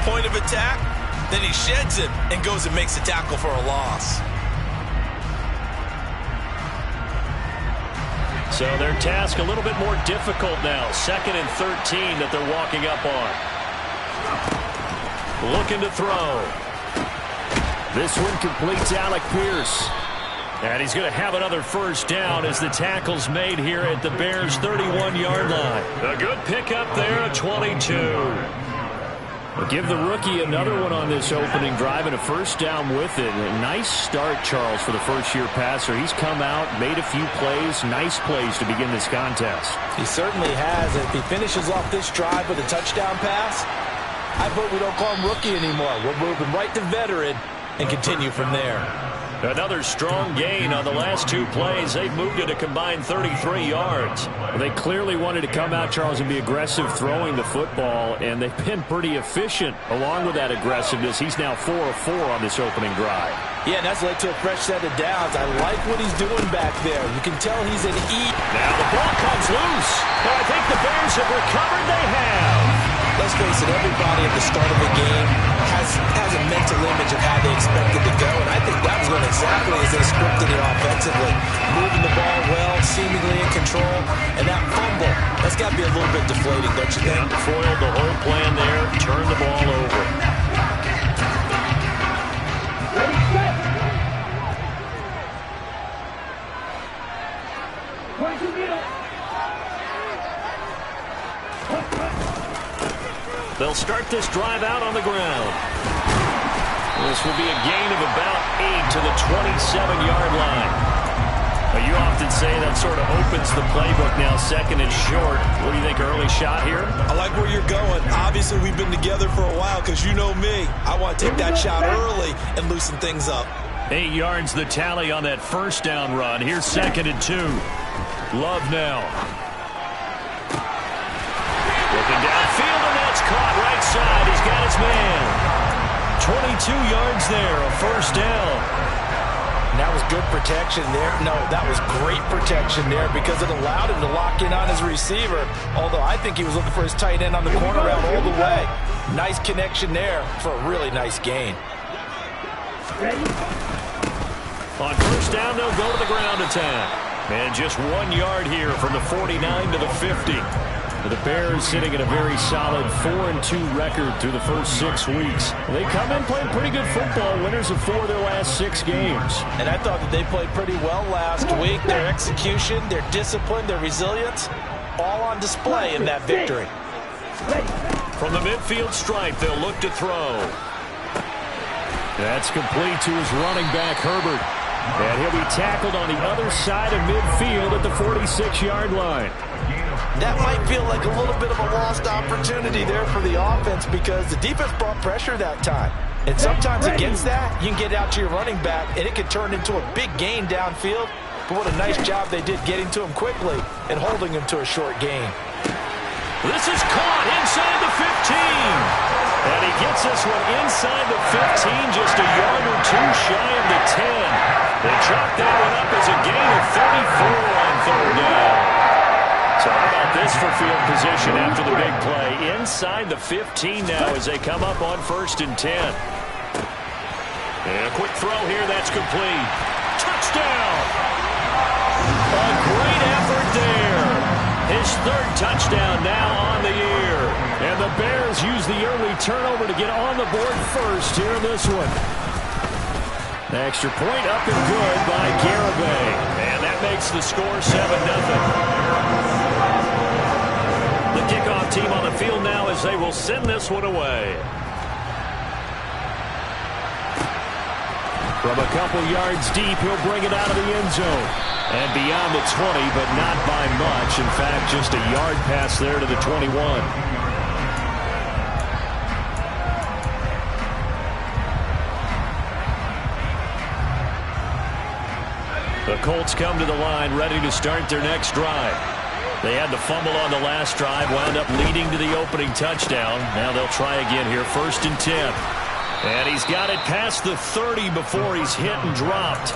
point of attack, then he sheds him and goes and makes a tackle for a loss. So their task a little bit more difficult now. 2nd and 13 that they're walking up on. Looking to throw. This one completes Alec Pierce. And he's going to have another first down as the tackle's made here at the Bears' 31-yard line. A good pickup there at 22. We'll give the rookie another one on this opening drive and a first down with it. A nice start, Charles, for the first-year passer. He's come out, made a few plays, nice plays to begin this contest. He certainly has. If he finishes off this drive with a touchdown pass, I vote we don't call him rookie anymore. We'll move him right to veteran and continue from there. Another strong gain on the last 2 plays. They've moved it a combined 33 yards. Well, they clearly wanted to come out, Charles, and be aggressive throwing the football, and they've been pretty efficient along with that aggressiveness. He's now 4 of 4 on this opening drive. Yeah, and that's led to a fresh set of downs. I like what he's doing back there. You can tell he's an E. Now the ball comes loose. But I think the Bears have recovered. They have. Let's face it, everybody at the start of the game has a mental image of how they expect it to go, and I think that was going exactly as they scripted it offensively. Moving the ball well, seemingly in control, and that fumble, that's got to be a little bit deflating, don't you think? Foiled the whole plan there, turned the ball over. Ready, set. 22 minutes. They'll start this drive out on the ground. This will be a gain of about 8 to the 27-yard line. Now, you often say that sort of opens the playbook now, 2nd and short. What do you think, early shot here? I like where you're going. Obviously, we've been together for a while because you know me. I want to take that shot early and loosen things up. 8 yards the tally on that first down run. Here's 2nd and 2. Love now. Looking downfield, and that's caught right side. He's got his man. 22 yards there, a first down. And that was good protection there. No, that was great protection there because it allowed him to lock in on his receiver, although I think he was looking for his tight end on the corner route all the way. Nice connection there for a really nice gain. On first down, they'll go to the ground attack. And just 1 yard here from the 49 to the 50. The Bears sitting at a very solid 4-2 record through the first 6 weeks. They come in playing pretty good football, winners of 4 of their last 6 games. And I thought that they played pretty well last week. Their execution, their discipline, their resilience, all on display in that victory. From the midfield stripe, they'll look to throw. That's complete to his running back, Herbert. And he'll be tackled on the other side of midfield at the 46-yard line. That might feel like a little bit of a lost opportunity there for the offense because the defense brought pressure that time. And sometimes against that, you can get out to your running back, and it can turn into a big gain downfield. But what a nice job they did getting to him quickly and holding him to a short gain. This is caught inside the 15. And he gets this one inside the 15, just a yard or 2 shy of the 10. They chalk that one up as a gain of 34 on third down. So how about this for field position after the big play? Inside the 15 now as they come up on 1st and 10. And a quick throw here, that's complete. Touchdown! A great effort there. His 3rd touchdown now on the year. And the Bears use the early turnover to get on the board first here in this one. The extra point up and good by Garibay. And that makes the score 7-0. The kickoff team on the field now as they will send this one away. From a couple yards deep, he'll bring it out of the end zone. And beyond the 20, but not by much. In fact, just a yard pass there to the 21. The Colts come to the line ready to start their next drive. They had the fumble on the last drive, wound up leading to the opening touchdown. Now they'll try again here, 1st and 10. And he's got it past the 30 before he's hit and dropped.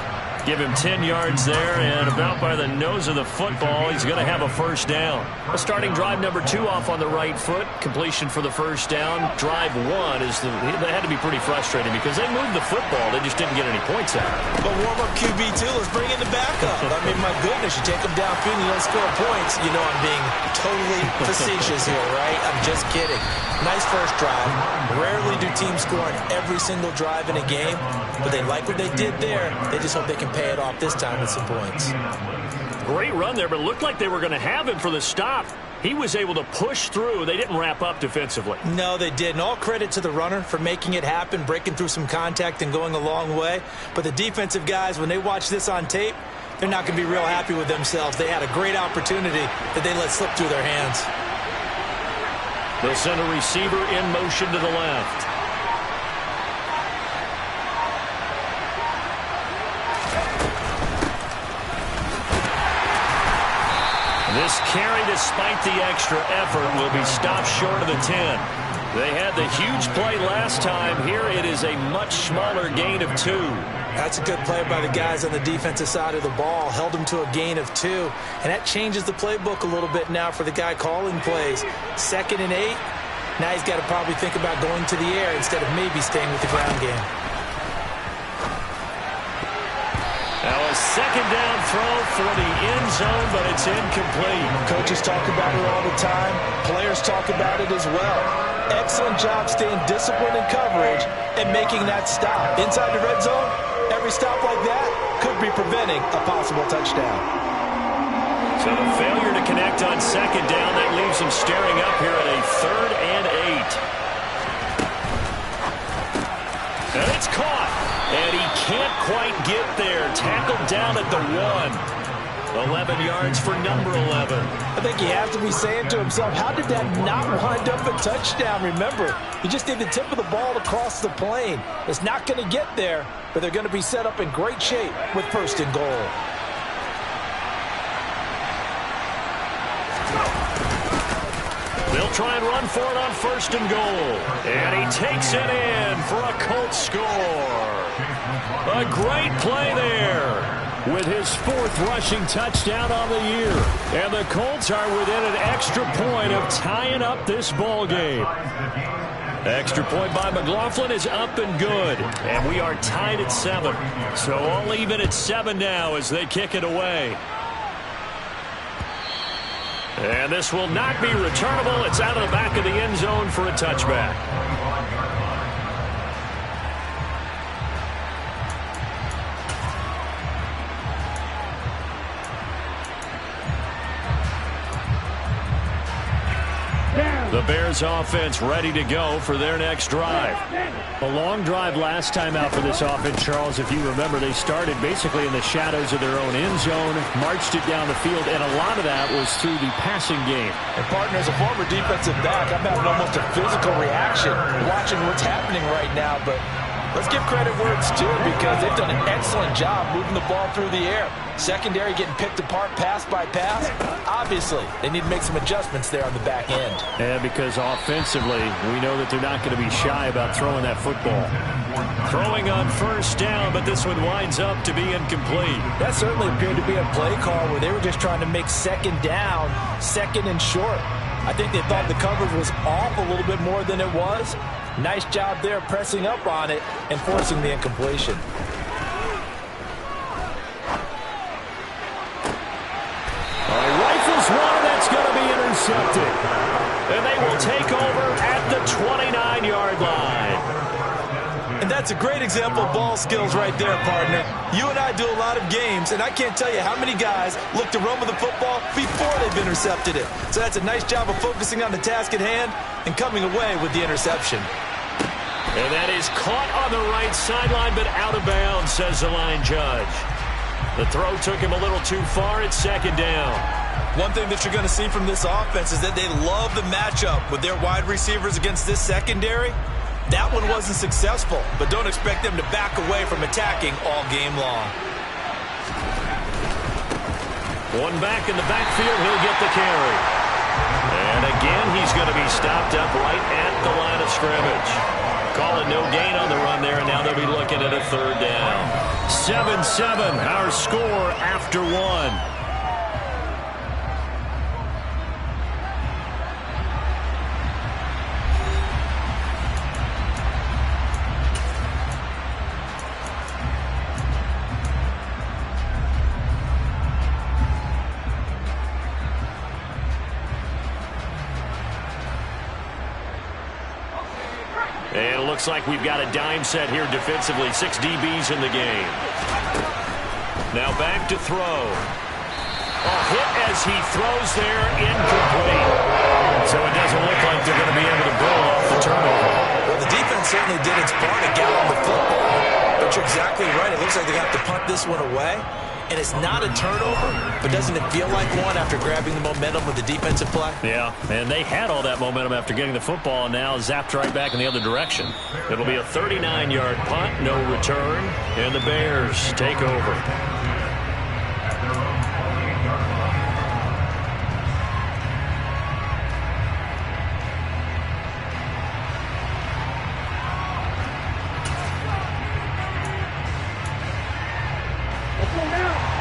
Give him 10 yards there, and about by the nose of the football, he's going to have a first down. Starting drive number 2 off on the right foot. Completion for the first down. Drive 1 they had to be pretty frustrating because they moved the football. They just didn't get any points out. But warm-up QB2, let's bring in the backup. I mean, my goodness, you take them downfield and you don't score points. You know I'm being totally facetious here, right? I'm just kidding. Nice first drive. Rarely do teams score on every single drive in a game, but they like what they did there. They just hope they can pay it off this time with some points. Great run there, but it looked like they were going to have him for the stop. He was able to push through. They didn't wrap up defensively. No, they didn't. All credit to the runner for making it happen, breaking through some contact and going a long way. But the defensive guys, when they watch this on tape, they're not going to be real happy with themselves. They had a great opportunity that they let slip through their hands. They'll send a receiver in motion to the left. This carry, despite the extra effort, will be stopped short of the 10. They had the huge play last time. Here it is a much smaller gain of 2. That's a good play by the guys on the defensive side of the ball. Held them to a gain of 2. And that changes the playbook a little bit now for the guy calling plays. 2nd and 8. Now he's got to probably think about going to the air instead of maybe staying with the ground game. Now a second down throw for the end zone, but it's incomplete. Coaches talk about it all the time. Players talk about it as well. Excellent job staying disciplined in coverage and making that stop. Inside the red zone, every stop like that could be preventing a possible touchdown. So the failure to connect on second down, that leaves him staring up here at a 3rd and 8. And it's caught. And he can't quite get there. Tackled down at the 1. 11 yards for number 11. I think he has to be saying to himself, how did that not wind up a touchdown? Remember, you just need the tip of the ball across the plane. It's not going to get there, but they're going to be set up in great shape with 1st and goal. They'll try and run for it on 1st and goal. And he takes it in for a Colts score. A great play there with his 4th rushing touchdown on the year. And the Colts are within an extra point of tying up this ball game. Extra point by McLaughlin is up and good. And we are tied at 7. So all even at 7 now as they kick it away. And this will not be returnable. It's out of the back of the end zone for a touchback. The Bears offense ready to go for their next drive. A long drive last time out for this offense, Charles. If you remember, they started basically in the shadows of their own end zone, marched it down the field, and a lot of that was through the passing game. And partner, as a former defensive back, I'm having almost a physical reaction watching what's happening right now, but let's give credit where it's due because they've done an excellent job moving the ball through the air. Secondary getting picked apart pass by pass. Obviously, they need to make some adjustments there on the back end. Yeah, because offensively, we know that they're not going to be shy about throwing that football. Throwing on 1st down, but this one winds up to be incomplete. That certainly appeared to be a play call where they were just trying to make 2nd down, 2nd and short. I think they thought the coverage was off a little bit more than it was. Nice job there pressing up on it and forcing the incompletion. Rifles one, that's going to be intercepted. And they will take over at the 29-yard line. And that's a great example of ball skills right there, partner. You and I do a lot of games, and I can't tell you how many guys look to run with the football before they've intercepted it. So that's a nice job of focusing on the task at hand and coming away with the interception. And that is caught on the right sideline, but out of bounds, says the line judge. The throw took him a little too far. It's 2nd down. One thing that you're going to see from this offense is that they love the matchup with their wide receivers against this secondary. That one wasn't successful, but don't expect them to back away from attacking all game long. One back in the backfield, he'll get the carry. And again, he's going to be stopped up right at the line of scrimmage. call it no gain on the run there, and now they'll be looking at a third down. 7-7, our score after one. And it looks like we've got a dime set here defensively. 6 DBs in the game. Now back to throw. A hit as he throws there, incomplete. So it doesn't look like they're going to be able to build off the turnover. Well, the defense certainly did its part to gallop the football. But you're exactly right. It looks like they have to punt this one away. And it's not a turnover, but doesn't it feel like one after grabbing the momentum with the defensive play? Yeah, and they had all that momentum after getting the football, and now zapped right back in the other direction. It'll be a 39-yard punt, no return, and the Bears take over.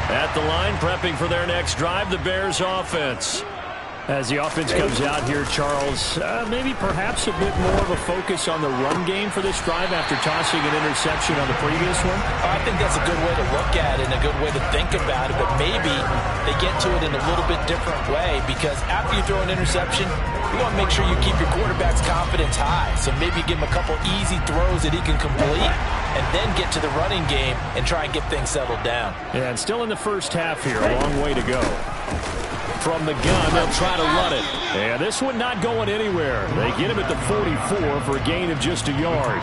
At the line, prepping for their next drive, the Bears offense. As the offense comes out here, Charles, maybe perhaps a bit more of a focus on the run game for this drive after tossing an interception on the previous one? I think that's a good way to look at it and a good way to think about it, but maybe they get to it in a little bit different way, because after you throw an interception, you want to make sure you keep your quarterback's confidence high. So maybe give him a couple easy throws that he can complete and then get to the running game and try and get things settled down. Yeah, and still in the first half here, a long way to go. From the gun, they'll try to run it. And this one not going anywhere. They get him at the 44 for a gain of just a yard.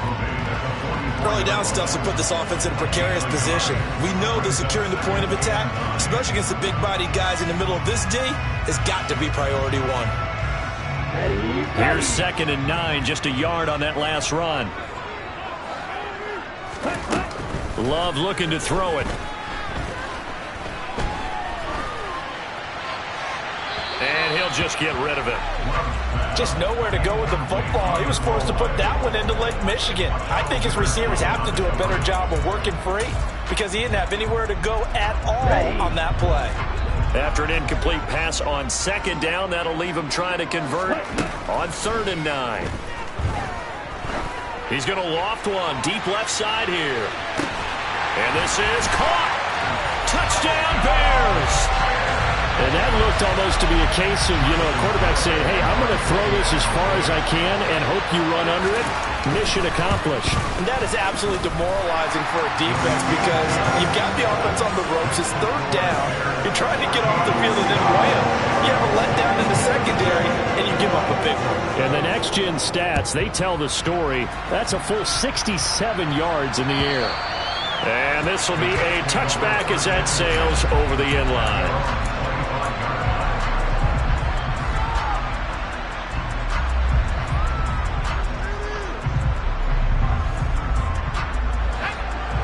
Early down stuffs will put this offense in a precarious position. We know that securing the point of attack, especially against the big-bodied guys in the middle of this D, has got to be priority one. Here's 2nd and 9, just a yard on that last run. Love looking to throw it. And he'll just get rid of it. Just nowhere to go with the football. He was forced to put that one into Lake Michigan. I think his receivers have to do a better job of working free because he didn't have anywhere to go at all on that play. After an incomplete pass on 2nd down, that'll leave him trying to convert on 3rd and 9. He's going to loft one deep left side here. And this is caught. Touchdown, Bears. And that looked almost to be a case of, a quarterback saying, hey, I'm going to throw this as far as I can and hope you run under it. Mission accomplished. And that is absolutely demoralizing for a defense because you've got the offense on the ropes. It's 3rd down. You're trying to get off the field and then wham. You have a letdown in the secondary, and you give up a big one. And the next-gen stats, they tell the story. That's a full 67 yards in the air. And this will be a touchback as that sails over the end line.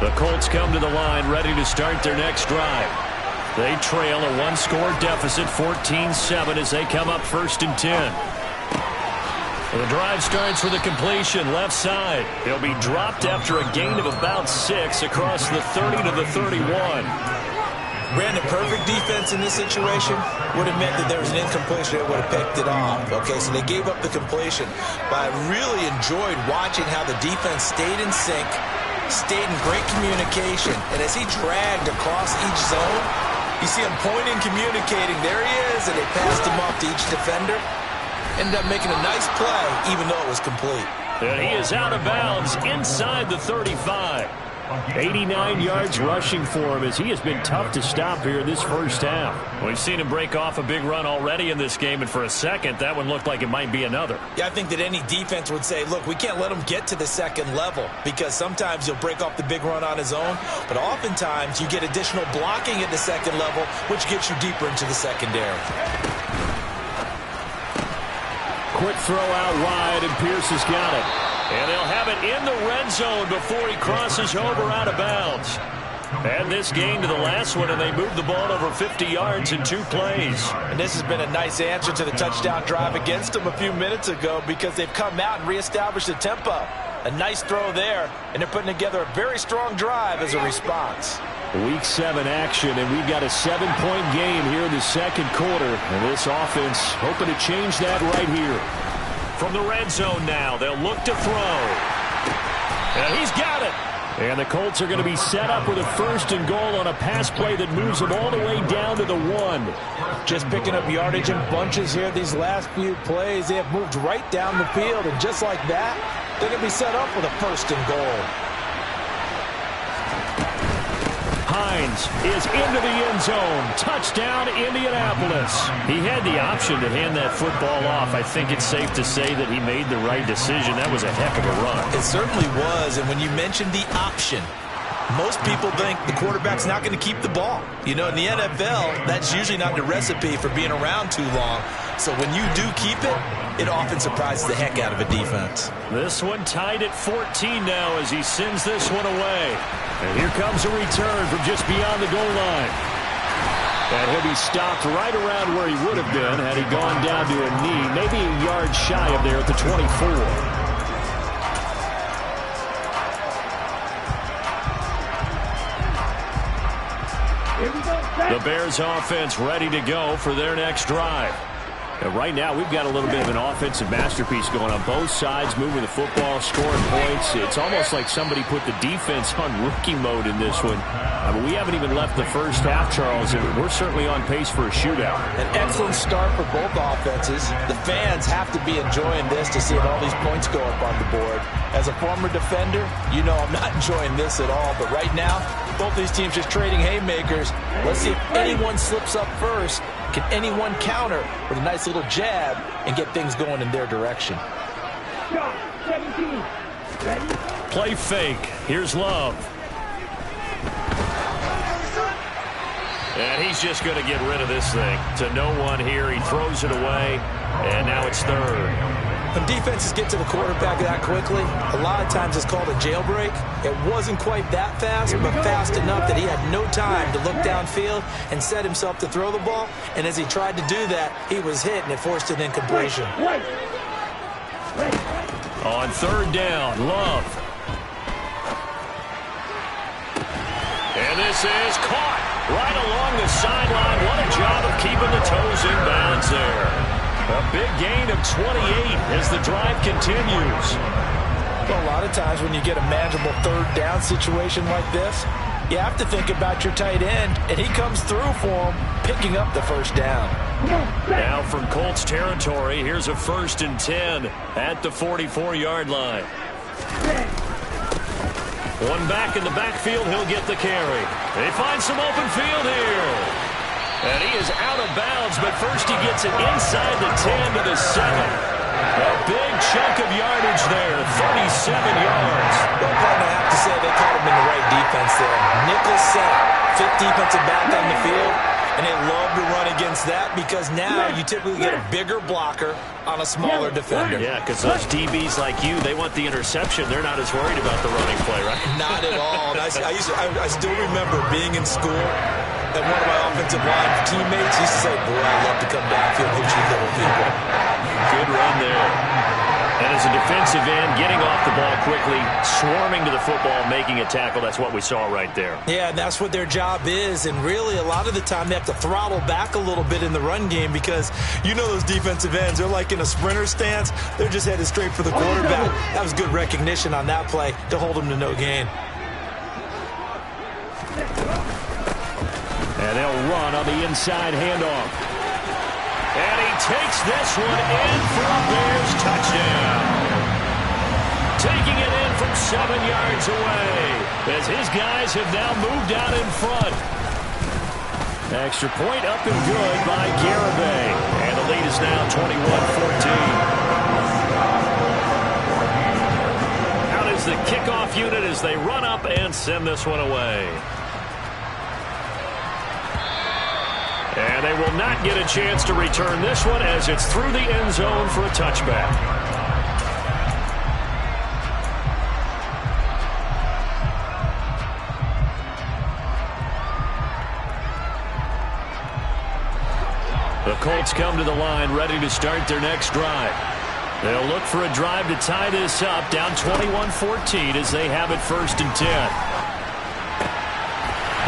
The Colts come to the line ready to start their next drive. They trail a 1-score deficit, 14-7, as they come up 1st and 10. The drive starts with a completion left side. He'll be dropped after a gain of about 6 across the 30 to the 31. Brandon, perfect defense in this situation would have meant that there was an incompletion that would have picked it off. Okay, so they gave up the completion. But I really enjoyed watching how the defense stayed in sync, stayed in great communication, and as he dragged across each zone, you see him pointing, communicating. There he is, and they passed him off to each defender. Ended up making a nice play, even though it was complete. And he is out of bounds inside the 35. 89 yards rushing for him as he has been tough to stop here this first half. We've seen him break off a big run already in this game, and for a second, that one looked like it might be another. Yeah, I think that any defense would say, look, we can't let him get to the 2nd level because sometimes he'll break off the big run on his own, but oftentimes you get additional blocking at the 2nd level, which gets you deeper into the secondary. Quick throw out wide, and Pierce has got it. And they'll have it in the red zone before he crosses over out of bounds. And this gain to the last one, and they moved the ball over 50 yards in 2 plays. And this has been a nice answer to the touchdown drive against them a few minutes ago because they've come out and reestablished the tempo. A nice throw there, and they're putting together a very strong drive as a response. Week 7 action, and we've got a 7-point game here in the second quarter. And this offense hoping to change that right here. From the red zone now, they'll look to throw. And he's got it. And the Colts are going to be set up with a 1st and goal on a pass play that moves them all the way down to the 1. Just picking up yardage in bunches here these last few plays. They have moved right down the field, and just like that, they're going to be set up with a 1st and goal. Hines is into the end zone. Touchdown, Indianapolis. He had the option to hand that football off. I think it's safe to say that he made the right decision. That was a heck of a run. It certainly was, and when you mentioned the option, most people think the quarterback's not going to keep the ball. You know, in the NFL, that's usually not the recipe for being around too long. So when you do keep it, it often surprises the heck out of a defense. This one tied at 14 now as he sends this one away. And here comes a return from just beyond the goal line. And he'll be stopped right around where he would have been had he gone down to a knee, maybe a yard shy of there at the 24. The Bears offense ready to go for their next drive. And right now, we've got a little bit of an offensive masterpiece going on both sides, moving the football, scoring points. It's almost like somebody put the defense on rookie mode in this one. I mean, we haven't even left the first half, Charles, and we're certainly on pace for a shootout. An excellent start for both offenses. The fans have to be enjoying this to see all these points go up on the board. As a former defender, you know I'm not enjoying this at all. But right now, both these teams just trading haymakers. Let's see if anyone slips up first. Can anyone counter with a nice little jab and get things going in their direction? Play fake. Here's Love. And he's just going to get rid of this thing. To no one here. He throws it away. And now it's 3rd. When defenses get to the quarterback that quickly, a lot of times it's called a jailbreak. It wasn't quite that fast, but fast enough that he had no time to look downfield and set himself to throw the ball. And as he tried to do that, he was hit, and it forced an incompletion. On 3rd down, Love. And this is caught right along the sideline. What a job of keeping the toes in bounds there. A big gain of 28 as the drive continues. Well, a lot of times when you get a manageable 3rd down situation like this, you have to think about your tight end, and he comes through for him, picking up the 1st down. Now from Colts territory, here's a 1st and 10 at the 44-yard line. One back in the backfield, he'll get the carry. They find some open field here. And he is out of bounds, but first he gets it inside the 10 to the 7. A big chunk of yardage there, 37 yards. Well, partner, I have to say they caught him in the right defense there. Nickel set, 5th defensive back on the field, and they love to run against that because now you typically get a bigger blocker on a smaller defender. Yeah, because those DBs like you, they want the interception. They're not as worried about the running play, right? Not at all. I still remember being in school, and one of my offensive line teammates used to say, boy, I love to come downfield and hit you little people. Good run there. And as a defensive end, getting off the ball quickly, swarming to the football, making a tackle, that's what we saw right there. Yeah, and that's what their job is. And really, a lot of the time, they have to throttle back a little bit in the run game because you know those defensive ends, they're like in a sprinter stance. They're just headed straight for the quarterback. That was good recognition on that play to hold him to no gain. And they'll run on the inside handoff. And he takes this one in for a Bears touchdown. Taking it in from 7 yards away as his guys have now moved out in front. Extra point up and good by Garibay. And the lead is now 21-14. Out is the kickoff unit as they run up and send this one away. And they will not get a chance to return this one as it's through the end zone for a touchback. The Colts come to the line ready to start their next drive. They'll look for a drive to tie this up, down 21-14 as they have it 1st and 10.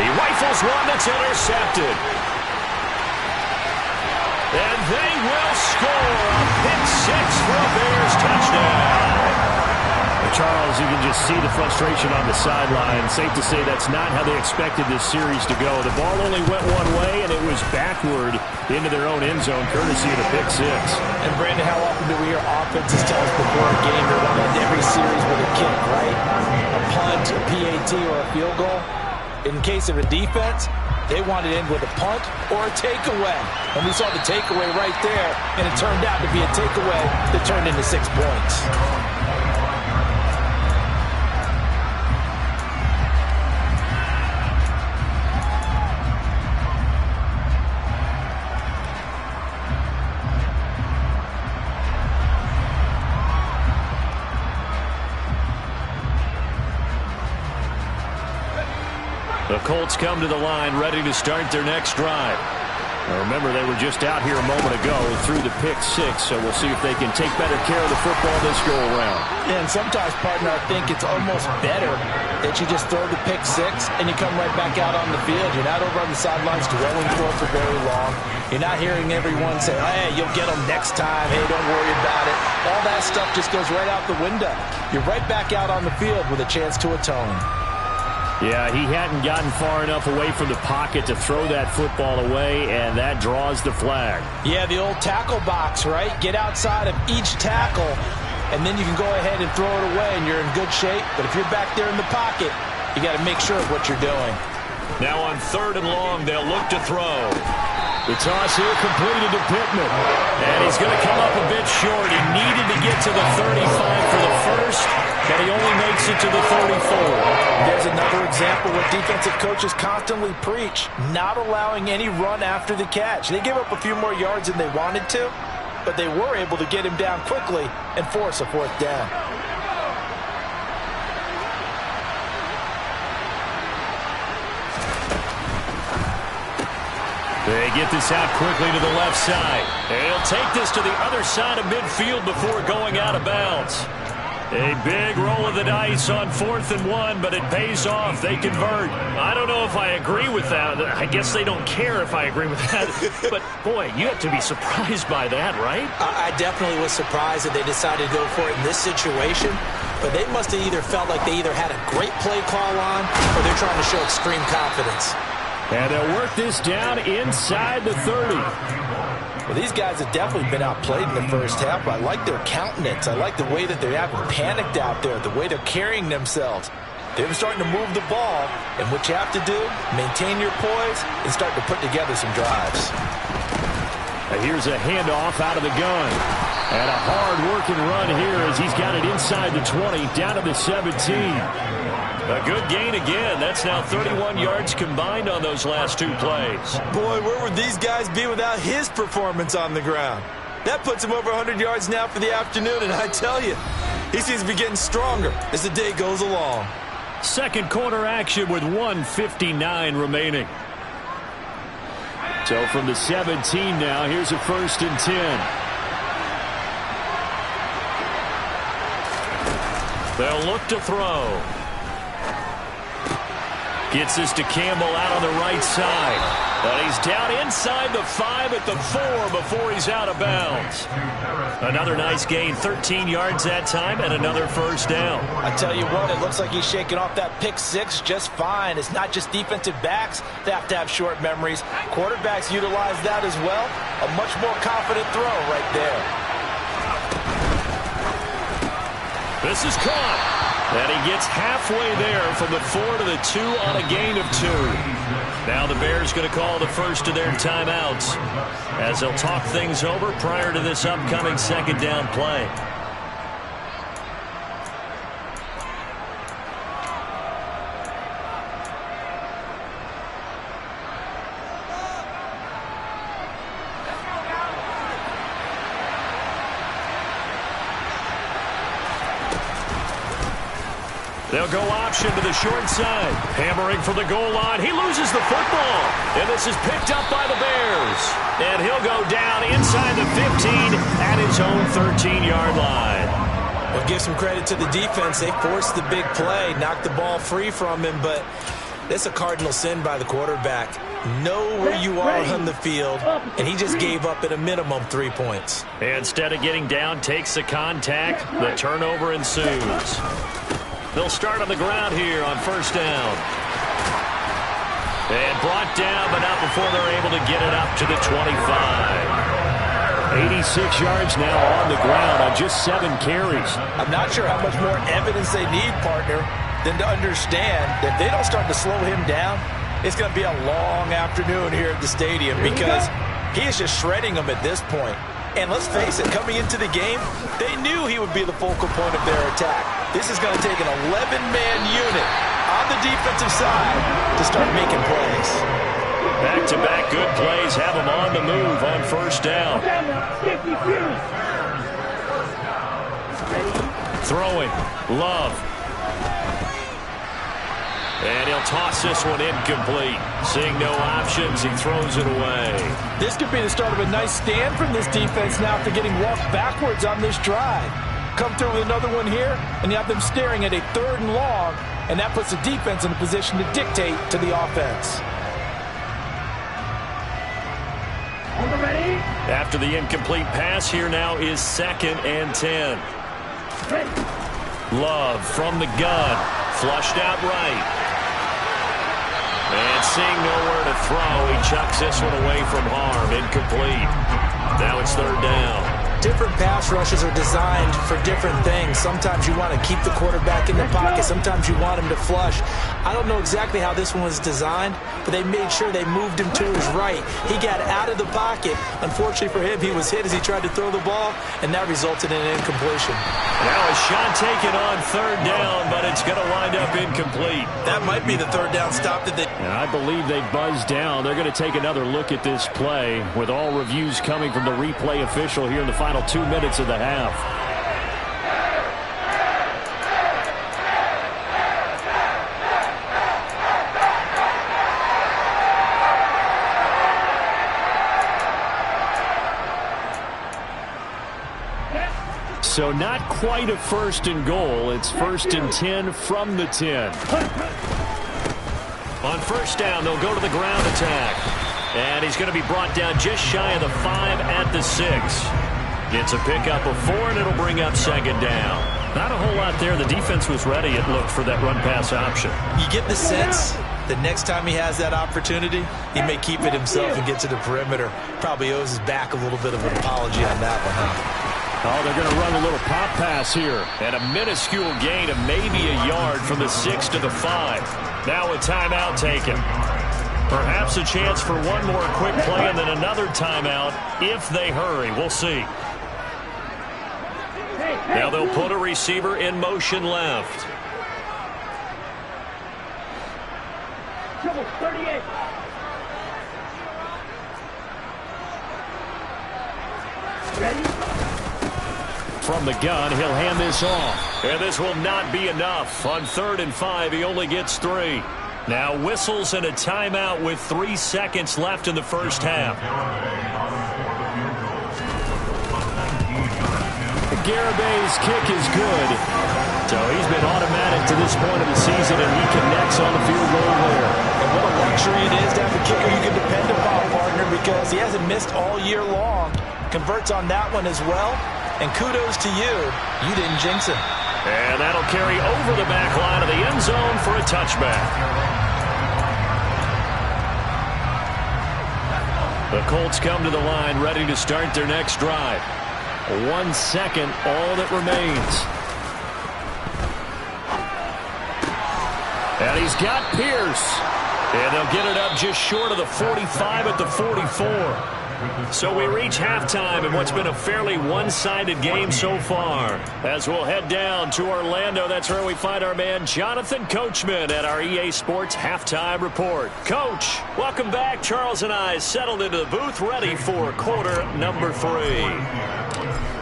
He rifles one that's intercepted. And they will score a pick six for a Bears touchdown. Charles, you can just see the frustration on the sideline. Safe to say that's not how they expected this series to go. The ball only went one way, and it was backward into their own end zone, courtesy of the pick six. And, Brandon, how often do we hear offenses tell us before a game they're going to end every series with a kick, right? A punt, a PAT, or a field goal. In case of a defense, they want it in with a punt or a takeaway. And we saw the takeaway right there, and it turned out to be a takeaway that turned into 6 points. The Colts come to the line ready to start their next drive. Now remember, they were just out here a moment ago through the pick six, so we'll see if they can take better care of the football this go-around. Yeah, and sometimes, partner, I think it's almost better that you just throw the pick six and you come right back out on the field. You're not over on the sidelines dwelling for very long. You're not hearing everyone say, hey, you'll get them next time. Hey, don't worry about it. All that stuff just goes right out the window. You're right back out on the field with a chance to atone. Yeah, he hadn't gotten far enough away from the pocket to throw that football away, and that draws the flag. Yeah, the old tackle box, right? Get outside of each tackle, and then you can go ahead and throw it away, and you're in good shape. But if you're back there in the pocket, you got to make sure of what you're doing. Now on 3rd and long, they'll look to throw. The toss here completed to Pittman. And he's going to come up a bit short. He needed to get to the 35 for the first, but he only makes it to the 34. There's another example what defensive coaches constantly preach, not allowing any run after the catch. They gave up a few more yards than they wanted to, but they were able to get him down quickly and force a 4th down. They get this out quickly to the left side. They'll take this to the other side of midfield before going out of bounds. A big roll of the dice on 4th and 1, but it pays off. They convert. I don't know if I agree with that. I guess they don't care if I agree with that. But, boy, you have to be surprised by that, right? I definitely was surprised that they decided to go for it in this situation. But they must have either felt like they either had a great play call on or they're trying to show extreme confidence. And they'll work this down inside the 30. Well, these guys have definitely been outplayed in the first half. I like their countenance. I like the way that they haven't panicked out there, the way they're carrying themselves. They're starting to move the ball, and what you have to do, maintain your poise and start to put together some drives. Now here's a handoff out of the gun. And a hard-working run here as he's got it inside the 20, down to the 17. A good gain again. That's now 31 yards combined on those last 2 plays. Boy, where would these guys be without his performance on the ground? That puts him over 100 yards now for the afternoon, and I tell you, he seems to be getting stronger as the day goes along. Second quarter action with 1:59 remaining. So from the 17 now, here's a 1st and 10. They'll look to throw. Gets this to Campbell out on the right side. But he's down inside the 5 at the 4 before he's out of bounds. Another nice gain, 13 yards that time, and another 1st down. I tell you what, it looks like he's shaking off that pick six just fine. It's not just defensive backs that have to have short memories. Quarterbacks utilize that as well. A much more confident throw right there. This is caught. And he gets halfway there from the 4 to the 2 on a gain of 2. Now the Bears going to call the first of their timeouts as they'll talk things over prior to this upcoming 2nd down play. They'll go option to the short side. Hammering for the goal line. He loses the football. And this is picked up by the Bears. And he'll go down inside the 15 at his own 13-yard line. Well, give some credit to the defense. They forced the big play, knocked the ball free from him, but that's a cardinal sin by the quarterback. Know where you are on the field, and he just gave up at a minimum 3 points. Instead of getting down, takes the contact. The turnover ensues. They'll start on the ground here on first down. And brought down, but not before they're able to get it up to the 25. 86 yards now on the ground on just 7 carries. I'm not sure how much more evidence they need, partner, than to understand that if they don't start to slow him down, it's going to be a long afternoon here at the stadium because he is just shredding them at this point. And let's face it, coming into the game, they knew he would be the focal point of their attack. This is going to take an 11-man unit on the defensive side to start making plays. Back-to-back good plays have him on the move on first down. Throwing. Love. And he'll toss this one incomplete. Seeing no options, he throws it away. This could be the start of a nice stand from this defense now after getting walked backwards on this drive. Come through with another one here, and you have them staring at a 3rd and long, and that puts the defense in a position to dictate to the offense. After the incomplete pass, here now is 2nd and 10. Love from the gun. Flushed out right. And seeing nowhere to throw, he chucks this one away from harm. Incomplete. Now it's 3rd down. Different pass rushes are designed for different things. Sometimes you want to keep the quarterback in the pocket. Sometimes you want him to flush. I don't know exactly how this one was designed, but they made sure they moved him to his right. He got out of the pocket. Unfortunately for him, he was hit as he tried to throw the ball, and that resulted in an incompletion. Now a shot taken on 3rd down, but it's going to wind up incomplete. That might be the 3rd down stop that they... And I believe they buzzed down. They're going to take another look at this play with all reviews coming from the replay official here in the final 2 minutes of the half. So not quite a 1st and goal. It's 1st and 10 from the 10. On first down, they'll go to the ground attack. And he's going to be brought down just shy of the 5 at the 6. It's a pickup of 4, and it'll bring up 2nd down. Not a whole lot there. The defense was ready, it looked, for that run-pass option. You get the sense that next time he has that opportunity, he may keep it himself and get to the perimeter. Probably owes his back a little bit of an apology on that one, huh? Oh, they're going to run a little pop pass here. And a minuscule gain of maybe a yard from the 6 to the 5. Now a timeout taken. Perhaps a chance for one more quick play and then another timeout if they hurry. We'll see. Now they'll put a receiver in motion left. Triple 38. Ready? From the gun, he'll hand this off. And this will not be enough. On 3rd and 5, he only gets 3. Now whistles and a timeout with 3 seconds left in the first half. Garabay's kick is good. So he's been automatic to this point of the season, and he connects on the field goal there. And what a luxury it is to have a kicker you can depend upon, partner, because he hasn't missed all year long. Converts on that one as well. And kudos to you. You didn't jinx him. And that'll carry over the back line of the end zone for a touchback. The Colts come to the line ready to start their next drive. 1 second, all that remains. And he's got Pierce. And they'll get it up just short of the 45 at the 44. So we reach halftime in what's been a fairly one-sided game so far. As we'll head down to Orlando, that's where we find our man Jonathan Coachman at our EA Sports Halftime Report. Coach, welcome back. Charles and I settled into the booth ready for quarter number 3.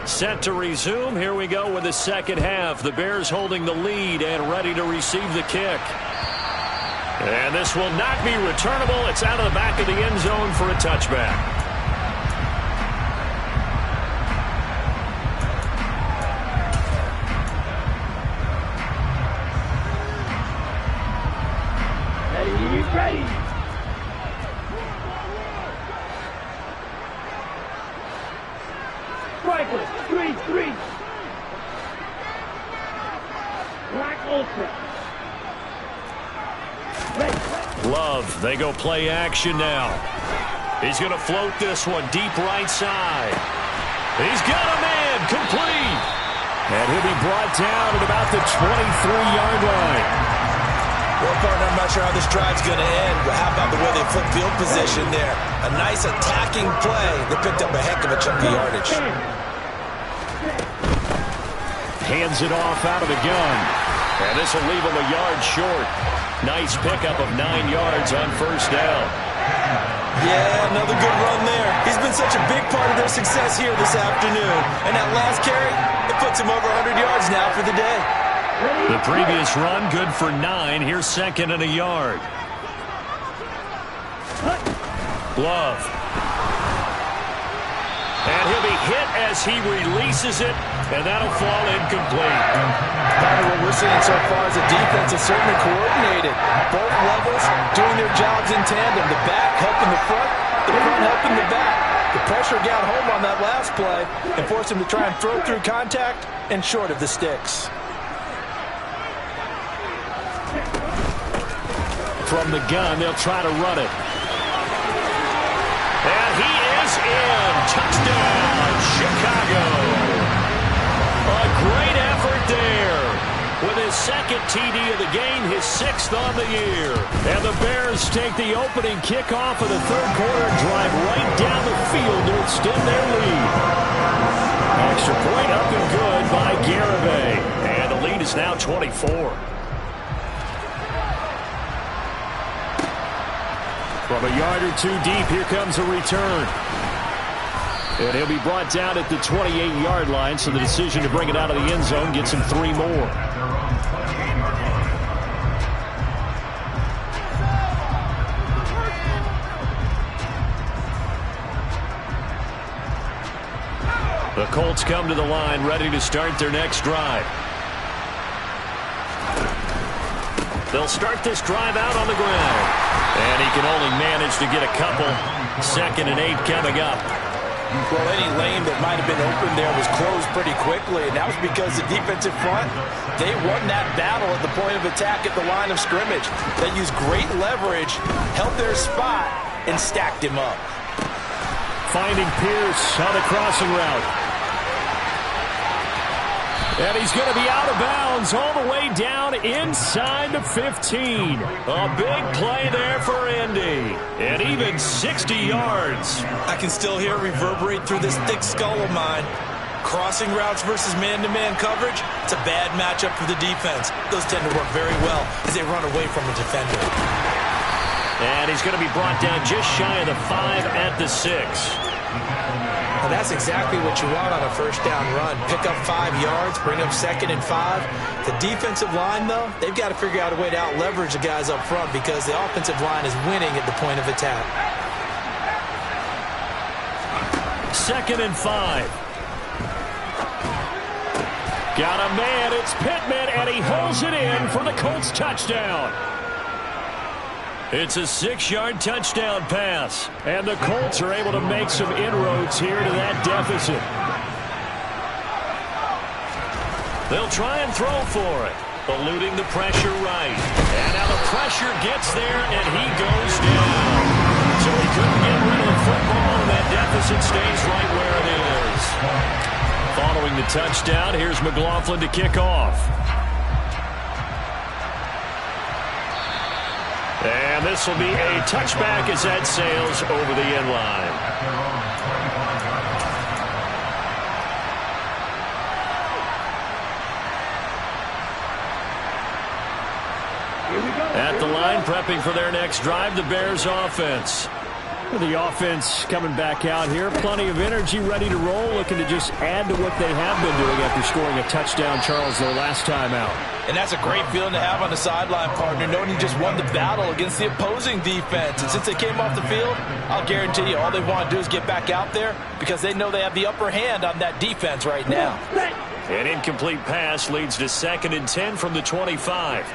Set to resume. Here we go with the second half. The Bears holding the lead and ready to receive the kick. And this will not be returnable. It's out of the back of the end zone for a touchback. Ready. Striker, 3-3. Black Ultra. Love, they go play action now. He's going to float this one deep right side. He's got a man, complete. And he'll be brought down at about the 23-yard line. Well, partner, I'm not sure how this drive's going to end, but how about the way they flip field position there? A nice attacking play. They picked up a heck of a chunk of yardage. Hands it off out of the gun. And this will leave him a yard short. Nice pickup of 9 yards on first down. Yeah, another good run there. He's been such a big part of their success here this afternoon. And that last carry, it puts him over 100 yards now for the day. The previous run, good for 9. Here's second and a yard. Love. And he'll be hit as he releases it, and that'll fall incomplete. What we're seeing so far is the defense is certainly coordinated. Both levels doing their jobs in tandem. The back helping the front helping the back. The pressure got home on that last play and forced him to try and throw through contact and short of the sticks. From the gun, they'll try to run it. And he is in. Touchdown, Chicago. A great effort there. With his second TD of the game, his 6th on the year. And the Bears take the opening kickoff of the third quarter and drive right down the field to extend their lead. Extra point up and good by Garibay. And the lead is now 24. From a yard or two deep, here comes a return. And he'll be brought down at the 28-yard line, so the decision to bring it out of the end zone gets him 3 more. The Colts come to the line, ready to start their next drive. They'll start this drive out on the ground. And he can only manage to get a couple. 2nd and 8 coming up. Well, any lane that might have been open there was closed pretty quickly, and that was because the defensive front, they won that battle at the point of attack at the line of scrimmage. They used great leverage, held their spot, and stacked him up. Finding Pierce on the crossing route. And he's going to be out of bounds all the way down inside the 15. A big play there for Indy. And even 60 yards. I can still hear it reverberate through this thick skull of mine. Crossing routes versus man-to-man coverage, it's a bad matchup for the defense. Those tend to work very well as they run away from a defender. And he's going to be brought down just shy of the 5 at the 6. Well, that's exactly what you want on a first down run. Pick up 5 yards, bring up 2nd and 5. The defensive line, though, they've got to figure out a way to out-leverage the guys up front because the offensive line is winning at the point of attack. 2nd and 5. Got a man, it's Pittman, and he holds it in for the Colts touchdown. It's a 6-yard touchdown pass, and the Colts are able to make some inroads here to that deficit. They'll try and throw for it, eluding the pressure right. And now the pressure gets there, and he goes down. So he couldn't get rid of the football, and that deficit stays right where it is. Following the touchdown, here's McLaughlin to kick off. And this will be a touchback as that sails over the end line. At the line, prepping for their next drive, the Bears offense. The offense coming back out here. Plenty of energy, ready to roll, looking to just add to what they have been doing after scoring a touchdown, Charles, their last time out. And that's a great feeling to have on the sideline, partner, knowing you just won the battle against the opposing defense. And since they came off the field, I'll guarantee you all they want to do is get back out there because they know they have the upper hand on that defense right now. An incomplete pass leads to 2nd and 10 from the 25.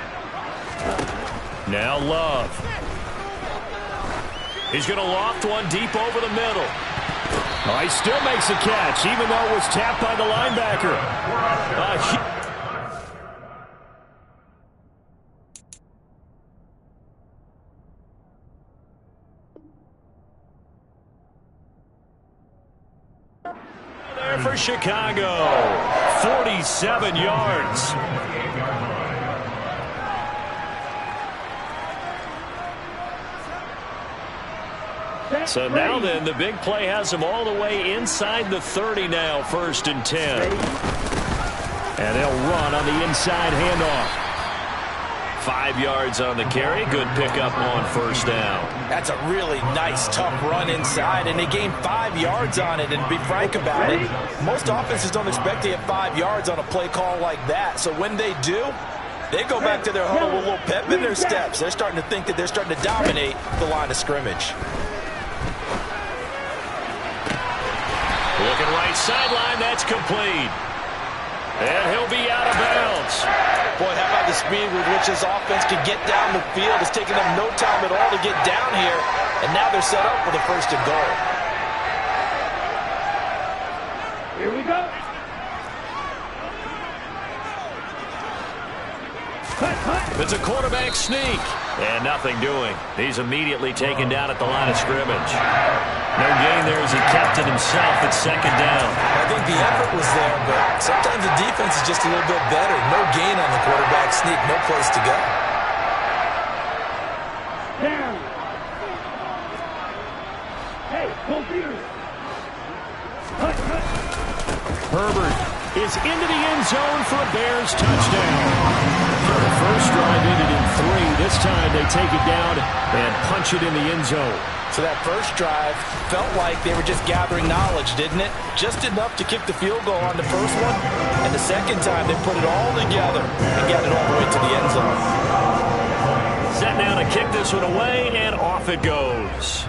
Now Love. He's going to loft one deep over the middle. Oh, he still makes a catch, even though it was tapped by the linebacker. There for Chicago. 47 yards. So now then, the big play has them all the way inside the 30 now, 1st and 10. And they'll run on the inside handoff. 5 yards on the carry. Good pickup on 1st down. That's a really nice, tough run inside, and they gained 5 yards on it. And to be frank about it, most offenses don't expect to get 5 yards on a play call like that. So when they do, they go back to their huddle with a little pep in their steps. They're starting to think that they're starting to dominate the line of scrimmage. Looking right sideline, that's complete. And he'll be out of bounds. Boy, how about the speed with which this offense can get down the field? It's taking them no time at all to get down here. And now they're set up for the 1st and goal. Here we go. It's a quarterback sneak. And nothing doing. He's immediately taken down at the line of scrimmage. No gain there as he kept it himself at 2nd down. I think the effort was there, but sometimes the defense is just a little bit better. No gain on the quarterback sneak, no place to go. Down. Hey, go here. Herbert is into the end zone for a Bears touchdown. So the first drive ended in 3. This time they take it down and punch it in the end zone. So that first drive felt like they were just gathering knowledge, didn't it? Just enough to kick the field goal on the first one. And the second time they put it all together and got it all the way to the end zone. Set now to kick this one away, and off it goes.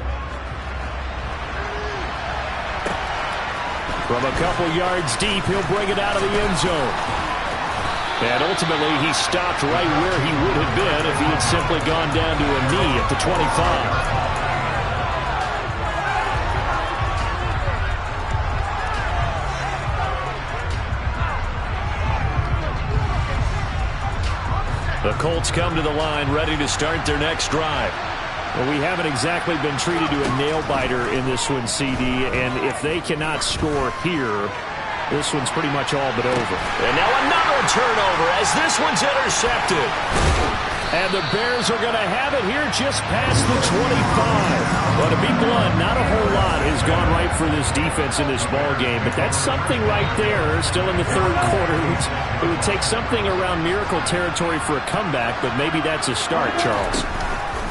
From a couple yards deep, he'll bring it out of the end zone. And ultimately, he stopped right where he would have been if he had simply gone down to a knee at the 25. The Colts come to the line, ready to start their next drive. Well, we haven't exactly been treated to a nail-biter in this one, CD, and if they cannot score here, this one's pretty much all but over. And now another turnover as this one's intercepted. And the Bears are going to have it here just past the 25. Well, to be blunt, not a whole lot has gone right for this defense in this ball game, but that's something right there still in the 3rd quarter. It would take something around miracle territory for a comeback, but maybe that's a start, Charles.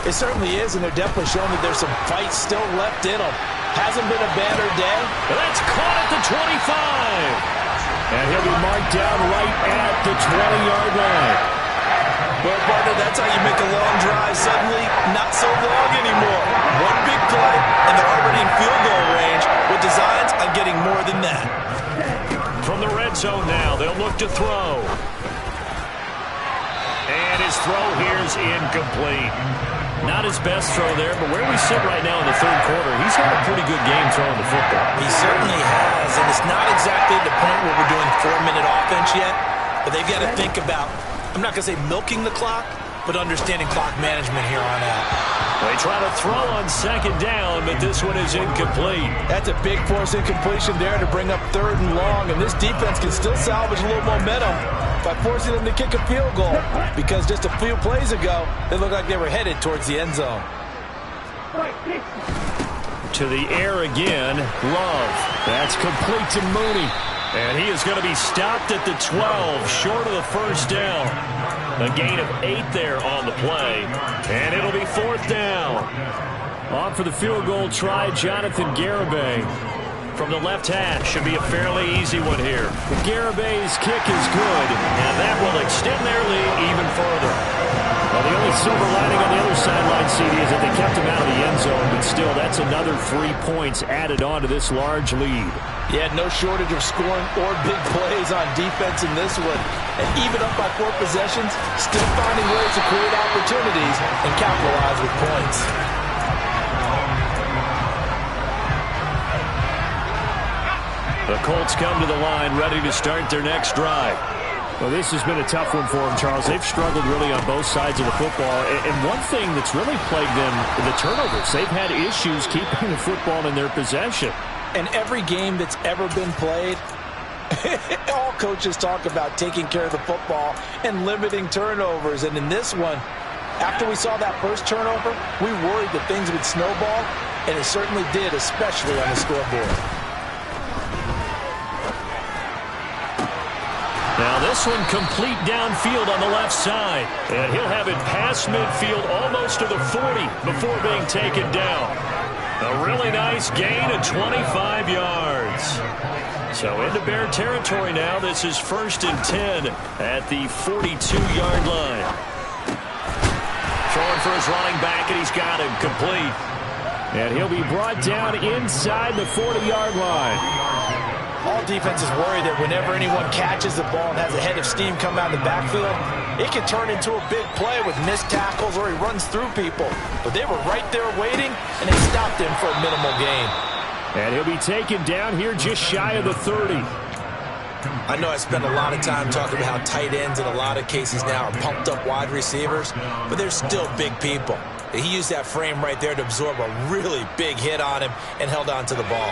It certainly is, and they're definitely showing that there's some fight still left in them. Hasn't been a banner day. But that's caught at the 25. And he'll be marked down right at the 20-yard line. Well, partner, that's how you make a long drive suddenly not so long anymore. One big play, and they're already in field goal range with designs on getting more than that. From the red zone now, they'll look to throw. And his throw here is incomplete. Not his best throw there, but where we sit right now in the 3rd quarter, he's had a pretty good game throwing the football. He certainly has, and it's not exactly the point where we're doing 4-minute offense yet, but they've got to think about, I'm not going to say milking the clock, but understanding clock management here on out. They try to throw on 2nd down, but this one is incomplete. That's a big force incompletion there to bring up 3rd and long, and this defense can still salvage a little momentum by forcing them to kick a field goal, because just a few plays ago, they looked like they were headed towards the end zone. To the air again, Love. That's complete to Mooney. And he is going to be stopped at the 12, short of the 1st down. A gain of 8 there on the play. And it'll be 4th down. On for the field goal try, Jonathan Garibay. From the left hash, should be a fairly easy one here. Garibay's kick is good, and that will extend their lead even further. Well, the only silver lining on the other sideline, CD, is that they kept him out of the end zone, but still, that's another 3 points added on to this large lead. Yeah, no shortage of scoring or big plays on defense in this one. And even up by 4 possessions, still finding ways to create opportunities and capitalize with points. The Colts come to the line, ready to start their next drive. Well, this has been a tough one for them, Charles. They've struggled really on both sides of the football. And one thing that's really plagued them, the turnovers. They've had issues keeping the football in their possession. And every game that's ever been played, all coaches talk about taking care of the football and limiting turnovers. And in this one, after we saw that first turnover, we worried that things would snowball, and it certainly did, especially on the scoreboard. Now this one complete downfield on the left side. And he'll have it past midfield almost to the 40 before being taken down. A really nice gain of 25 yards. So into Bear territory now. This is 1st and 10 at the 42-yard line. Throwing for his running back, and he's got him complete. And he'll be brought down inside the 40-yard line. All defenses worry that whenever anyone catches the ball and has a head of steam come out of the backfield, it can turn into a big play with missed tackles or he runs through people. But they were right there waiting, and they stopped him for a minimal gain. And he'll be taken down here just shy of the 30. I know I spend a lot of time talking about how tight ends in a lot of cases now are pumped up wide receivers, but they're still big people. He used that frame right there to absorb a really big hit on him and held on to the ball.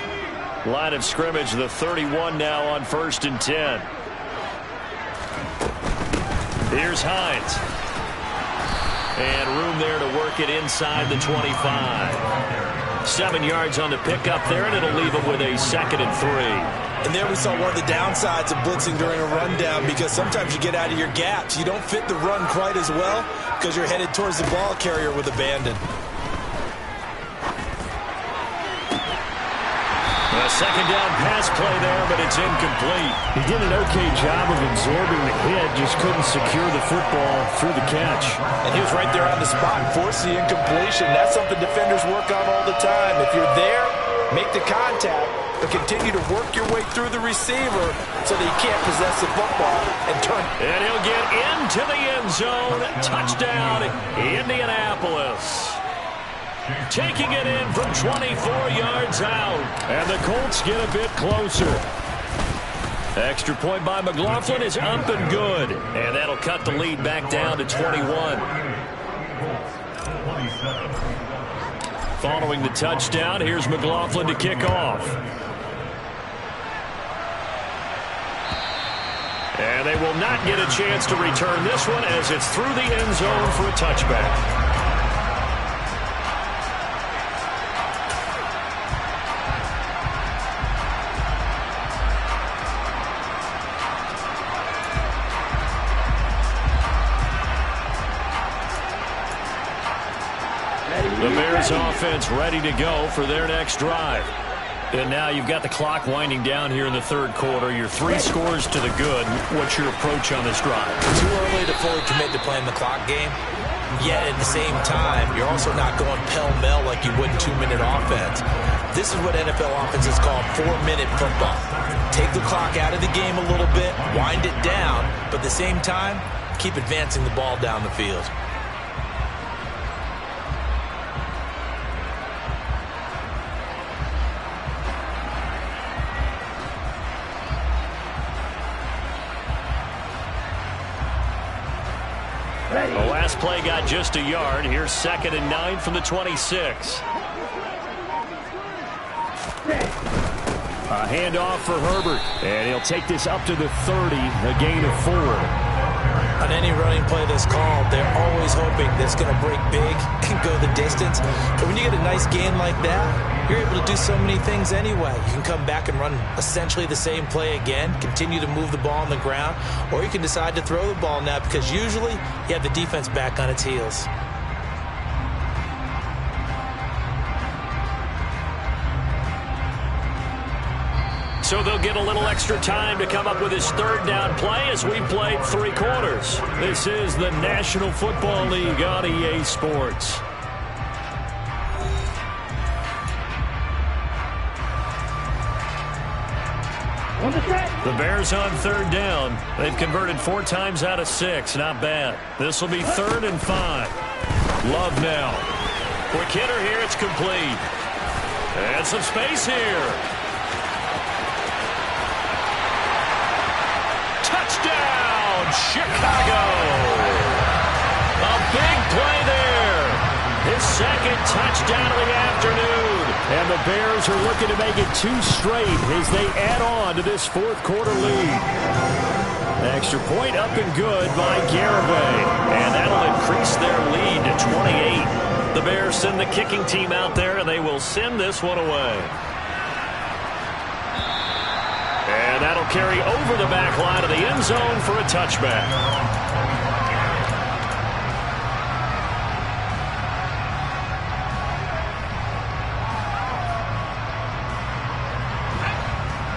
Line of scrimmage, the 31 now on 1st and 10. Here's Hines. And room there to work it inside the 25. 7 yards on the pickup there, and it'll leave him with a 2nd and 3. And there we saw one of the downsides of blitzing during a rundown, because sometimes you get out of your gaps. You don't fit the run quite as well because you're headed towards the ball carrier with abandon. A 2nd down pass play there, but it's incomplete. He did an okay job of absorbing the hit, just couldn't secure the football through the catch. And he was right there on the spot and forced the incompletion. That's something defenders work on all the time. If you're there, make the contact, but continue to work your way through the receiver so that he can't possess the football and turn. And he'll get into the end zone. Touchdown, Indianapolis. Taking it in from 24 yards out. And the Colts get a bit closer. Extra point by McLaughlin is up and good. And that'll cut the lead back down to 21. Following the touchdown, here's McLaughlin to kick off. And they will not get a chance to return this one as it's through the end zone for a touchback. The Bears offense ready to go for their next drive. And now you've got the clock winding down here in the 3rd quarter. Your 3 scores to the good. What's your approach on this drive? Too early to fully commit to playing the clock game. Yet at the same time, you're also not going pell-mell like you would in 2-minute offense. This is what NFL offenses call 4-minute football. Take the clock out of the game a little bit, wind it down, but at the same time, keep advancing the ball down the field. The last play got just a yard. Here's 2nd and 9 from the 26. A handoff for Herbert. And he'll take this up to the 30, a gain of 4. On any running play that's called, they're always hoping that it's going to break big and go the distance. But when you get a nice gain like that, you're able to do so many things anyway. You can come back and run essentially the same play again, continue to move the ball on the ground, or you can decide to throw the ball now because usually you have the defense back on its heels. So they'll get a little extra time to come up with his third down play as we played 3 quarters. This is the National Football League on EA Sports. The Bears on 3rd down. They've converted 4 times out of 6. Not bad. This will be 3rd and 5. Love now. Quick hitter here. It's complete. And some space here. Touchdown, Chicago. A big play there. His 2nd touchdown of the afternoon. And the Bears are looking to make it 2 straight as they add on to this 4th quarter lead. Extra point up and good by Garibay. And that'll increase their lead to 28. The Bears send the kicking team out there, and they will send this one away. And that'll carry over the back line of the end zone for a touchback.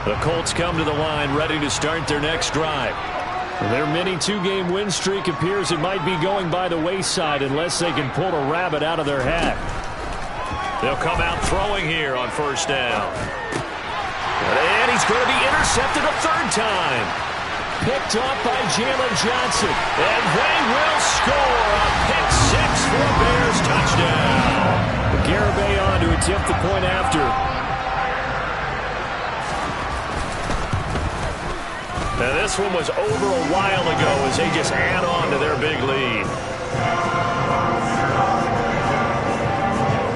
The Colts come to the line ready to start their next drive. Their mini 2-game win streak appears it might be going by the wayside unless they can pull a rabbit out of their hat. They'll come out throwing here on 1st down. And he's going to be intercepted a 3rd time. Picked off by Jalen Johnson. And they will score a pick 6 for a Bears touchdown. Garibay on to attempt the point after. Now this one was over a while ago as they just add on to their big lead.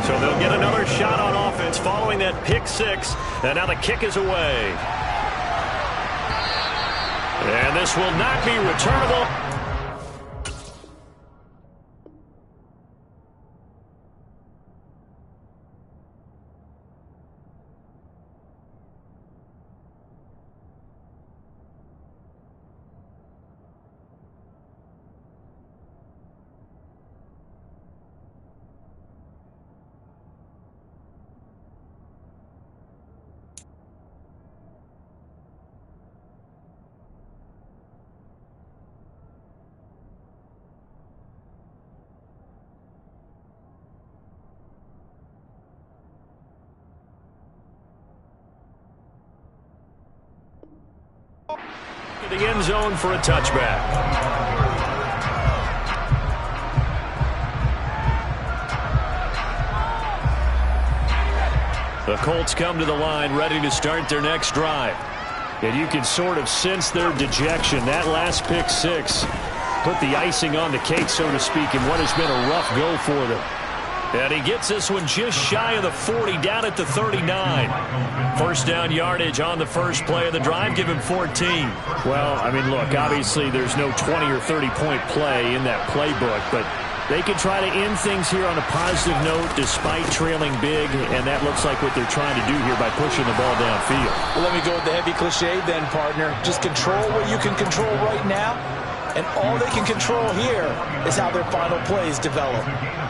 So they'll get another shot on offense following that pick 6. And now the kick is away. And this will not be returnable. The end zone for a touchback. The Colts come to the line ready to start their next drive. And you can sort of sense their dejection. That last pick 6 put the icing on the cake, so to speak, in what has been a rough go for them. And he gets this one just shy of the 40, down at the 39. 1st down yardage on the first play of the drive. Give him 14. Well, I mean, look, obviously there's no 20 or 30-point play in that playbook, but they can try to end things here on a positive note despite trailing big, and that looks like what they're trying to do here by pushing the ball downfield. Well, let me go with the heavy cliche then, partner. Just control what you can control right now, and all they can control here is how their final plays develop.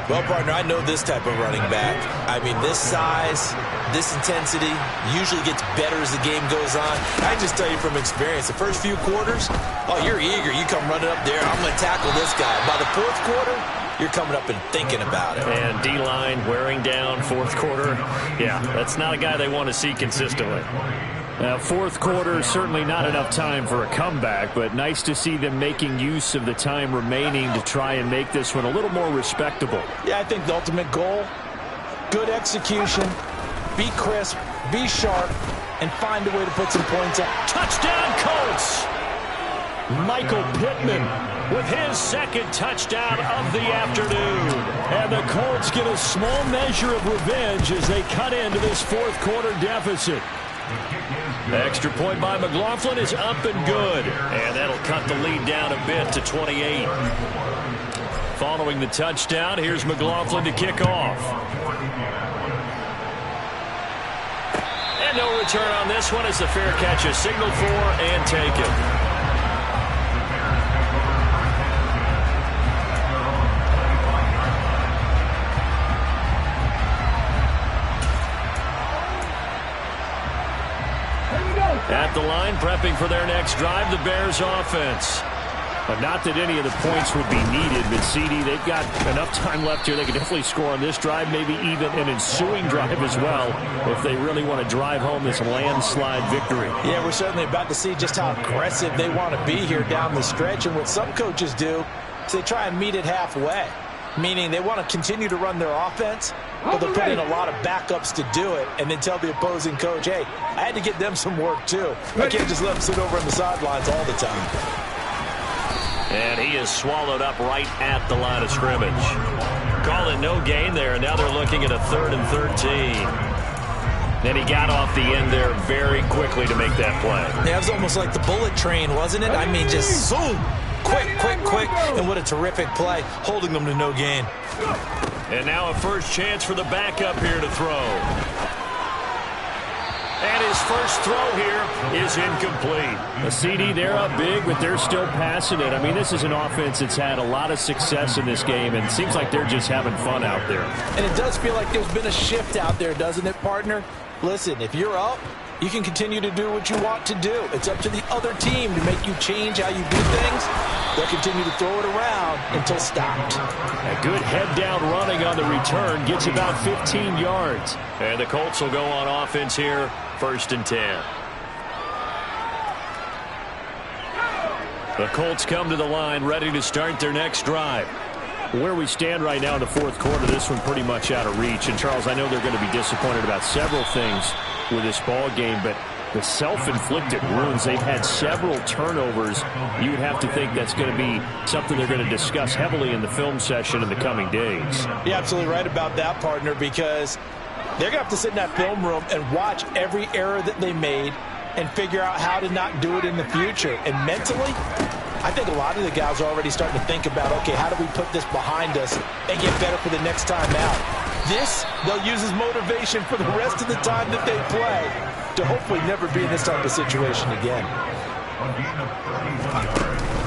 Well, partner, I know this type of running back. I mean, this size, this intensity usually gets better as the game goes on. I just tell you from experience, the first few quarters, oh, you're eager. You come running up there, I'm going to tackle this guy. By the 4th quarter, you're coming up and thinking about it. And D-line wearing down 4th quarter. Yeah, that's not a guy they want to see consistently. 4th quarter, certainly not enough time for a comeback, but nice to see them making use of the time remaining to try and make this one a little more respectable. Yeah, I think the ultimate goal, good execution, be crisp, be sharp, and find a way to put some points up. Touchdown, Colts! Michael Pittman with his 2nd touchdown of the afternoon. And the Colts get a small measure of revenge as they cut into this 4th quarter deficit. Extra point by McLaughlin is up and good. And that'll cut the lead down a bit to 28. Following the touchdown, here's McLaughlin to kick off. And no return on this one as the fair catch is signaled for and taken. prepping for their next drive, the Bears offense. But not that any of the points would be needed, but CD, they've got enough time left here. They can definitely score on this drive, maybe even an ensuing drive as well, if they really want to drive home this landslide victory. Yeah, we're certainly about to see just how aggressive they want to be here down the stretch. And what some coaches do is they try and meet it halfway, meaning they want to continue to run their offense, but they'll put in a lot of backups to do it and then tell the opposing coach, hey, I had to get them some work too. I can't just let them sit over on the sidelines all the time. And he is swallowed up right at the line of scrimmage. Call it no gain there, and now they're looking at a 3rd and 13. Then he got off the end there very quickly to make that play. Yeah, it was almost like the bullet train, wasn't it? I mean, just zoom. Quick, quick, quick. And what a terrific play, holding them to no gain. And now a first chance for the backup here to throw. And his first throw here is incomplete. A CD, they're up big, but they're still passing it. I mean, this is an offense that's had a lot of success in this game, and it seems like they're just having fun out there. And it does feel like there's been a shift out there, doesn't it, partner? Listen, if you're up, you can continue to do what you want to do. It's up to the other team to make you change how you do things. They'll continue to throw it around until stopped. A good head-down running on the return gets about 15 yards. And the Colts will go on offense here, 1st and 10. The Colts come to the line, ready to start their next drive. Where we stand right now in the 4th quarter, this one pretty much out of reach. And, Charles, I know they're going to be disappointed about several things with this ball game, but the self-inflicted wounds, they've had several turnovers. You would have to think that's going to be something they're going to discuss heavily in the film session in the coming days. You're absolutely right about that, partner, because they're going to have to sit in that film room and watch every error that they made and figure out how to not do it in the future. And mentally, I think a lot of the guys are already starting to think about, okay, how do we put this behind us and get better for the next time out? This, they'll use as motivation for the rest of the time that they play to hopefully never be in this type of situation again.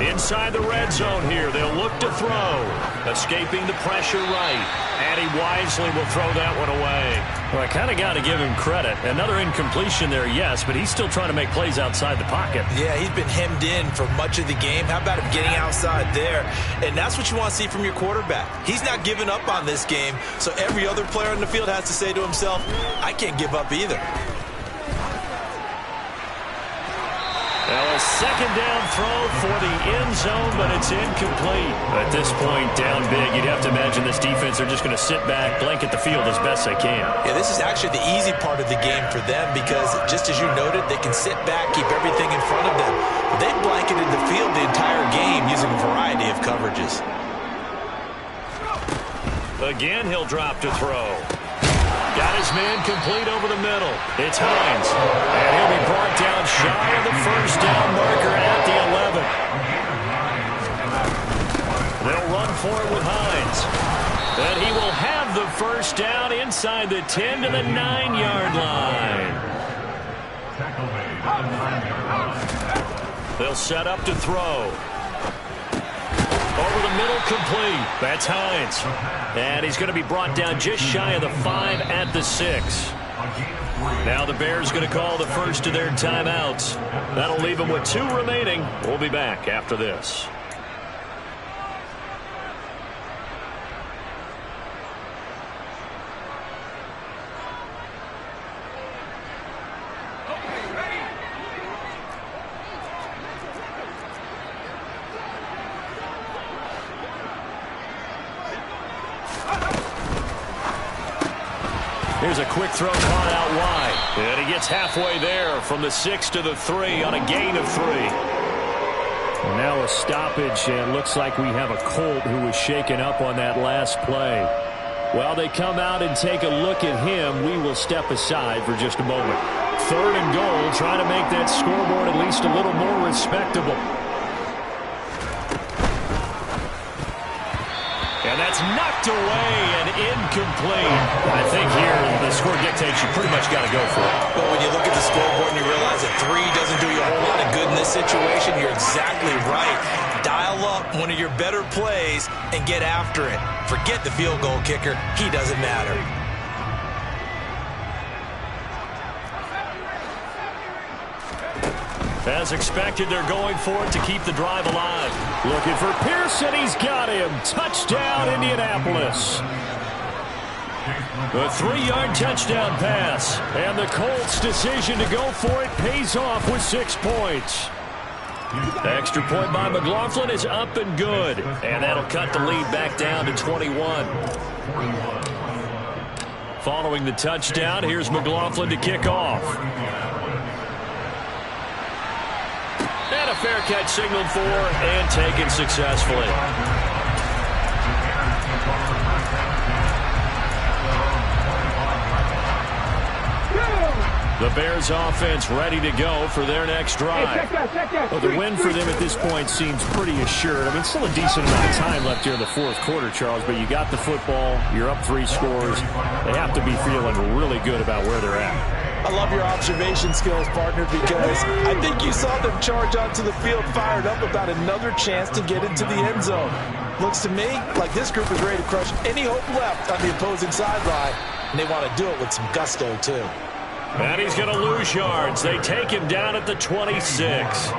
Inside the red zone here, they'll look to throw. Escaping the pressure right. And he wisely will throw that one away. Well, I kind of got to give him credit. Another incompletion there, yes, but he's still trying to make plays outside the pocket. Yeah, he's been hemmed in for much of the game. How about him getting outside there? And that's what you want to see from your quarterback. He's not giving up on this game, so every other player on the field has to say to himself, I can't give up either. Well, a 2nd down throw for the end zone, but it's incomplete. At this point, down big, you'd have to imagine this defense are just going to sit back, blanket the field as best they can. Yeah, this is actually the easy part of the game for them because, just as you noted, they can sit back, keep everything in front of them. But they've blanketed the field the entire game using a variety of coverages. Again, he'll drop to throw. Got his man complete over the middle. It's Hines. And he'll be brought down shy of the 1st down marker at the 11. They'll run for it with Hines. And he will have the 1st down inside the 10 to the 9-yard line. They'll set up to throw. Over the middle, complete. That's Hines. And he's going to be brought down just shy of the 5 at the 6. Now the Bears going to call the first of their timeouts. That'll leave them with 2 remaining. We'll be back after this. Here's a quick throw caught out wide. And he gets halfway there from the 6 to the 3 on a gain of 3. And now a stoppage, and looks like we have a Colt who was shaken up on that last play. While they come out and take a look at him, we will step aside for just a moment. 3rd and goal, trying to make that scoreboard at least a little more respectable. And that's knocked away and incomplete. I think here the score dictates you pretty much got to go for it. But when you look at the scoreboard and you realize that 3 doesn't do you a whole lot of good in this situation, you're exactly right. Dial up one of your better plays and get after it. Forget the field goal kicker. He doesn't matter. As expected, they're going for it to keep the drive alive. Looking for Pearson. He's got him. Touchdown, Indianapolis. A 3-yard touchdown pass. And the Colts' decision to go for it pays off with 6 points. Extra point by McLaughlin is up and good. And that'll cut the lead back down to 21. Following the touchdown, here's McLaughlin to kick off. And a fair catch signaled for and taken successfully. The Bears offense ready to go for their next drive. Well, the win for them at this point seems pretty assured. I mean, still a decent amount of time left here in the fourth quarter, Charles, but you got the football, you're up 3 scores. They have to be feeling really good about where they're at. I love your observation skills, partner, because I think you saw them charge onto the field fired up about another chance to get into the end zone. Looks to me like this group is ready to crush any hope left on the opposing sideline, and they want to do it with some gusto, too. And he's going to lose yards. They take him down at the 26.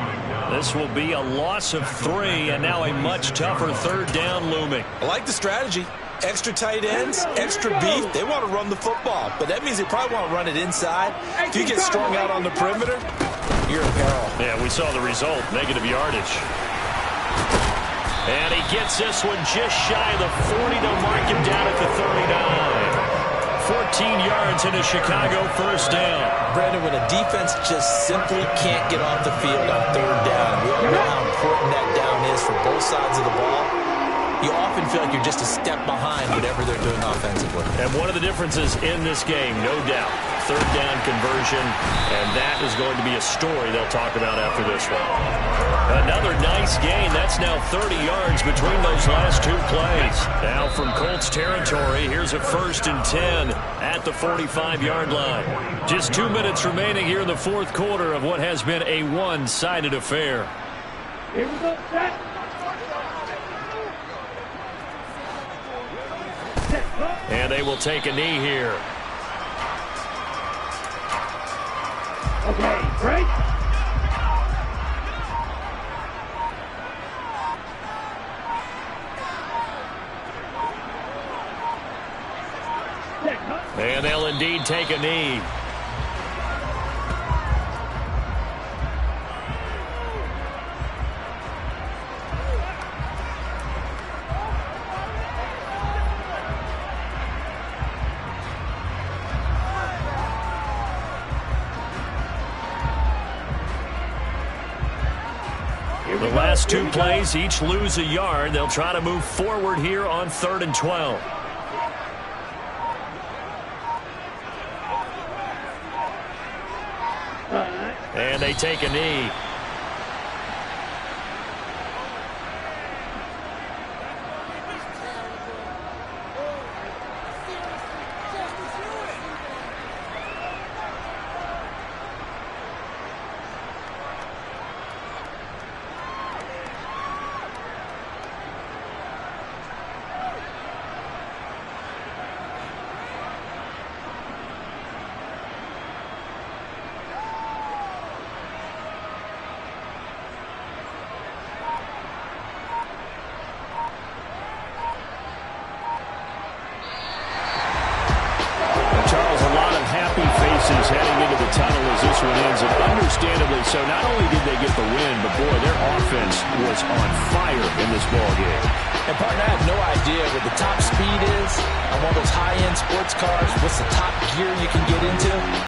This will be a loss of 3, and now a much tougher 3rd down looming. I like the strategy. Extra tight ends, extra beef. They want to run the football, but that means they probably want to run it inside. If you get strung out on the perimeter, you're in peril. Yeah, we saw the result, negative yardage. And he gets this one just shy of the 40. They'll mark him down at the 39. 14 yards and a Chicago 1st down. Brandon, when a defense just simply can't get off the field on 3rd down, we all know how important that down is for both sides of the ball. You often feel like you're just a step behind whatever they're doing offensively. And one of the differences in this game, no doubt, 3rd down conversion, and that is going to be a story they'll talk about after this one. Another nice gain. That's now 30 yards between those last 2 plays. Now from Colts territory, here's a 1st and 10 at the 45-yard line. Just 2 minutes remaining here in the fourth quarter of what has been a one-sided affair. Here we go, set. And they will take a knee here. Okay, break. And they'll indeed take a knee. The last 2 plays each lose a yard. They'll try to move forward here on 3rd and 12. And they take a knee. Heading into the tunnel as this one ends, and understandably so. Not only did they get the win, but boy, their offense was on fire in this ball game. And partner, I have no idea what the top speed is on one of those high-end sports cars. What's the top gear you can get into?